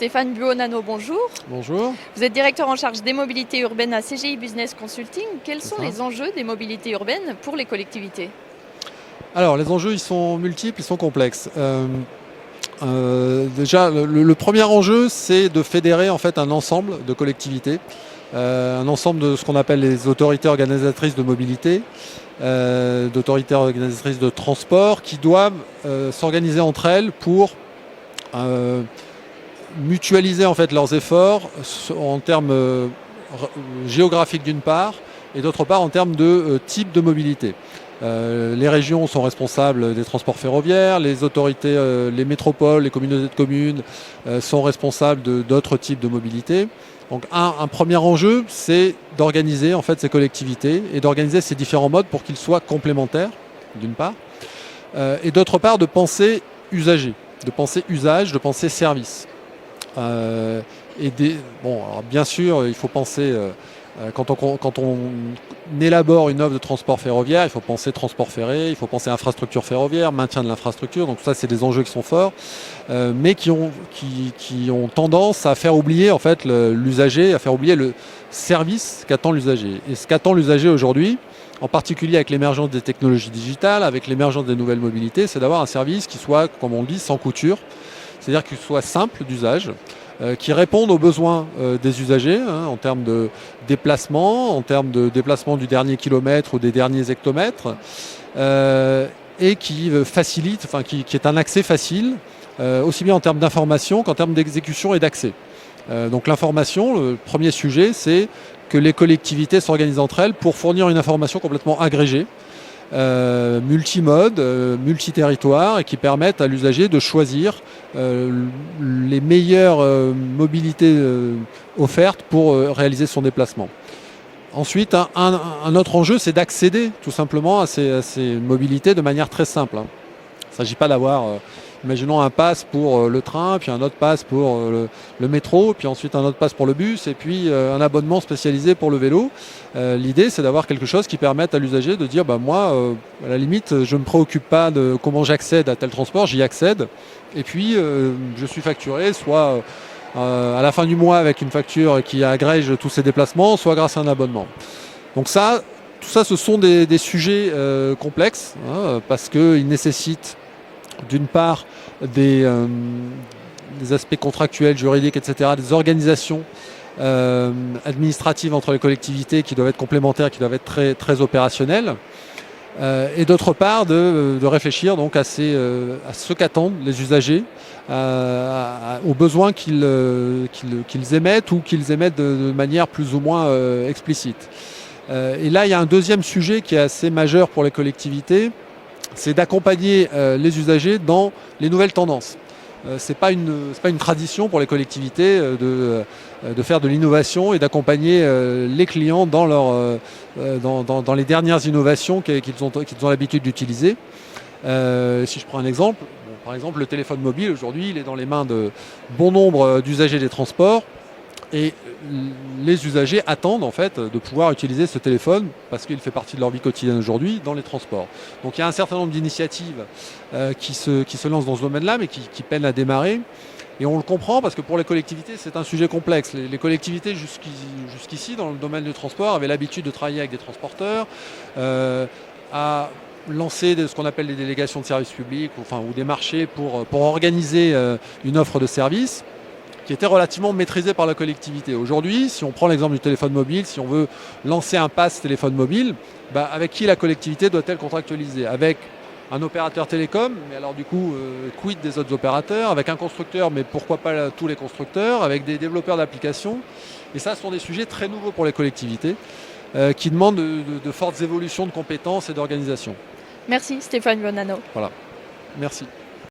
Stéphane Buonanno, bonjour. Bonjour. Vous êtes directeur en charge des mobilités urbaines à CGI Business Consulting. Quels sont ça. les enjeux des mobilités urbaines pour les collectivités? Alors, les enjeux, ils sont multiples, ils sont complexes. Déjà, le premier enjeu, c'est de fédérer en fait un ensemble de collectivités, un ensemble de ce qu'on appelle les autorités organisatrices de mobilité, d'autorités organisatrices de transport, qui doivent s'organiser entre elles pour mutualiser en fait leurs efforts en termes géographiques d'une part, et d'autre part en termes de type de mobilité. Les régions sont responsables des transports ferroviaires, les autorités, les métropoles, les communautés de communes sont responsables d'autres types de mobilité. Donc un premier enjeu, c'est d'organiser en fait ces collectivités et d'organiser ces différents modes pour qu'ils soient complémentaires, d'une part, et d'autre part de penser usager, de penser usage, de penser service. Alors bien sûr, il faut penser, quand on élabore une offre de transport ferroviaire, il faut penser transport ferré, il faut penser infrastructure ferroviaire, maintien de l'infrastructure. Donc ça, c'est des enjeux qui sont forts, mais qui ont tendance à faire oublier en fait l'usager, à faire oublier le service qu'attend l'usager. Et ce qu'attend l'usager aujourd'hui, en particulier avec l'émergence des technologies digitales, avec l'émergence des nouvelles mobilités, c'est d'avoir un service qui soit, comme on le dit, sans couture. C'est-à-dire qu'il soit simple d'usage, qui répondent aux besoins des usagers en termes de déplacement, en termes de déplacement du dernier kilomètre ou des derniers hectomètres, et qui facilite, qui est un accès facile, aussi bien en termes d'information qu'en termes d'exécution et d'accès. Donc l'information, le premier sujet, c'est que les collectivités s'organisent entre elles pour fournir une information complètement agrégée, multimode, multiterritoire, et qui permettent à l'usager de choisir les meilleures mobilités offertes pour réaliser son déplacement. Ensuite, un autre enjeu, c'est d'accéder tout simplement à ces mobilités de manière très simple. Il ne s'agit pas d'avoir, imaginons un pass pour le train, puis un autre pass pour le métro, puis ensuite un autre pass pour le bus, et puis un abonnement spécialisé pour le vélo. L'idée, c'est d'avoir quelque chose qui permette à l'usager de dire, moi, à la limite, je ne me préoccupe pas de comment j'accède à tel transport, j'y accède, et puis je suis facturé, soit à la fin du mois avec une facture qui agrège tous ces déplacements, soit grâce à un abonnement. Donc tout ça, ce sont des sujets complexes, parce qu'ils nécessitent d'une part des aspects contractuels, juridiques, etc., des organisations administratives entre les collectivités qui doivent être complémentaires, qui doivent être très, très opérationnelles, et d'autre part de réfléchir donc à ce qu'attendent les usagers, aux besoins qu'ils émettent ou qu'ils émettent de manière plus ou moins explicite. Et là, il y a un deuxième sujet qui est assez majeur pour les collectivités, c'est d'accompagner les usagers dans les nouvelles tendances. C'est pas une tradition pour les collectivités de faire de l'innovation et d'accompagner les clients dans les dernières innovations qu'ils ont l'habitude d'utiliser. Si je prends un exemple, par exemple le téléphone mobile aujourd'hui, il est dans les mains de bon nombre d'usagers des transports. Et les usagers attendent en fait de pouvoir utiliser ce téléphone parce qu'il fait partie de leur vie quotidienne aujourd'hui dans les transports. Donc il y a un certain nombre d'initiatives qui se lancent dans ce domaine-là, mais qui peinent à démarrer. Et on le comprend parce que pour les collectivités, c'est un sujet complexe. Les collectivités jusqu'ici, dans le domaine du transport, avaient l'habitude de travailler avec des transporteurs, à lancer ce qu'on appelle des délégations de services publics ou des marchés pour organiser une offre de service qui était relativement maîtrisé par la collectivité. Aujourd'hui, si on prend l'exemple du téléphone mobile, si on veut lancer un pass téléphone mobile, avec qui la collectivité doit-elle contractualiser? Avec un opérateur télécom, mais alors du coup, quid des autres opérateurs? Avec un constructeur, mais pourquoi pas tous les constructeurs? Avec des développeurs d'applications? Et ça, ce sont des sujets très nouveaux pour les collectivités, qui demandent de fortes évolutions de compétences et d'organisation. Merci Stéphane Buonanno. Voilà, merci.